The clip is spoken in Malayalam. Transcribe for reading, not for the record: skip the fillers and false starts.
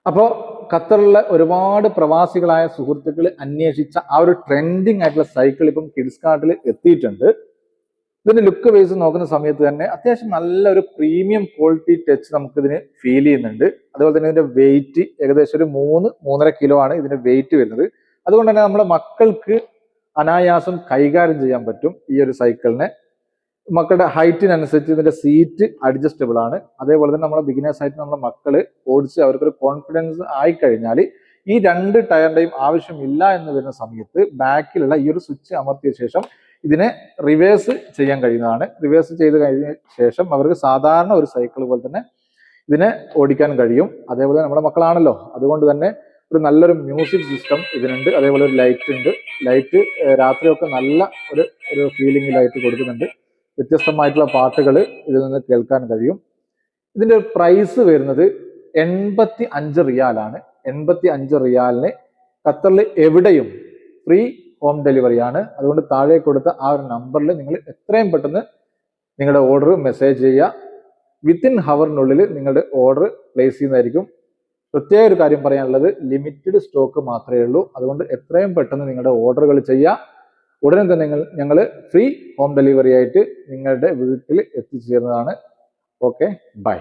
അപ്പോൾ ഖത്തറിലെ ഒരുപാട് പ്രവാസികളായ സുഹൃത്തുക്കൾ അന്വേഷിച്ച ആ ഒരു ട്രെൻഡിങ് ആയിട്ടുള്ള സൈക്കിൾ ഇപ്പം കിഡ്സ് കാർട്ടിൽ എത്തിയിട്ടുണ്ട്. ഇതിന്റെ ലുക്ക് വൈസ് നോക്കുന്ന സമയത്ത് തന്നെ അത്യാവശ്യം നല്ലൊരു പ്രീമിയം ക്വാളിറ്റി ടച്ച് നമുക്ക് ഇതിന് ഫീൽ ചെയ്യുന്നുണ്ട്. അതുപോലെ തന്നെ ഇതിന്റെ വെയിറ്റ് ഏകദേശം ഒരു 3-3.5 കിലോ ആണ് ഇതിന്റെ വെയിറ്റ് വരുന്നത്. അതുകൊണ്ട് തന്നെ നമ്മുടെ മക്കൾക്ക് അനായാസം കൈകാര്യം ചെയ്യാൻ പറ്റും ഈ ഒരു സൈക്കിളിനെ. മക്കളുടെ ഹൈറ്റിനനുസരിച്ച് ഇതിന്റെ സീറ്റ് അഡ്ജസ്റ്റബിൾ ആണ്. അതേപോലെ തന്നെ നമ്മുടെ ബിഗിനേഴ്സ് ആയിട്ട് നമ്മുടെ മക്കള് ഓടിച്ച് അവർക്കൊരു കോൺഫിഡൻസ് ആയി കഴിഞ്ഞാൽ ഈ 2 ടയറിന്റെയും ആവശ്യമില്ല എന്ന് വരുന്ന സമയത്ത് ബാക്കിലുള്ള ഈ ഒരു സ്വിച്ച് അമർത്തിയ ശേഷം ഇതിനെ റിവേഴ്സ് ചെയ്യാൻ കഴിയുന്നതാണ്. റിവേഴ്സ് ചെയ്ത് കഴിഞ്ഞ ശേഷം അവർക്ക് സാധാരണ ഒരു സൈക്കിൾ പോലെ തന്നെ ഇതിനെ ഓടിക്കാൻ കഴിയും. അതേപോലെ നമ്മുടെ മക്കളാണല്ലോ, അതുകൊണ്ട് തന്നെ ഒരു നല്ലൊരു മ്യൂസിക് സിസ്റ്റം ഇതിനുണ്ട്. അതേപോലെ ഒരു ലൈറ്റ് ഉണ്ട്. ലൈറ്റ് രാത്രിയൊക്കെ നല്ല ഒരു ഫീലിംഗ് ലൈറ്റ് കൊടുക്കുന്നുണ്ട്. വ്യത്യസ്തമായിട്ടുള്ള പാട്ടുകൾ ഇതിൽ നിന്ന് കേൾക്കാൻ കഴിയും. ഇതിന്റെ പ്രൈസ് വരുന്നത് 85 റിയാലാണ്. 85 റിയാലിന് ഖത്തറിൽ എവിടെയും ഫ്രീ ഹോം ഡെലിവറി ആണ്. അതുകൊണ്ട് താഴെ കൊടുത്ത ആ ഒരു നമ്പറിൽ നിങ്ങൾ എത്രയും പെട്ടെന്ന് നിങ്ങളുടെ ഓർഡർ മെസ്സേജ് ചെയ്യുക. വിത്തിൻ ഹവറിനുള്ളിൽ നിങ്ങളുടെ ഓർഡർ പ്ലേസ് ചെയ്യുന്നതായിരിക്കും. പ്രത്യേക ഒരു കാര്യം പറയാനുള്ളത്, ലിമിറ്റഡ് സ്റ്റോക്ക് മാത്രമേ ഉള്ളൂ. അതുകൊണ്ട് എത്രയും പെട്ടെന്ന് നിങ്ങളുടെ ഓർഡറുകൾ ചെയ്യുക. ഉടനെ തന്നെ ഞങ്ങൾ ഫ്രീ ഹോം ഡെലിവറി ആയിട്ട് നിങ്ങളുടെ വീട്ടിൽ എത്തിച്ചേരുന്നതാണ്. Okay, by.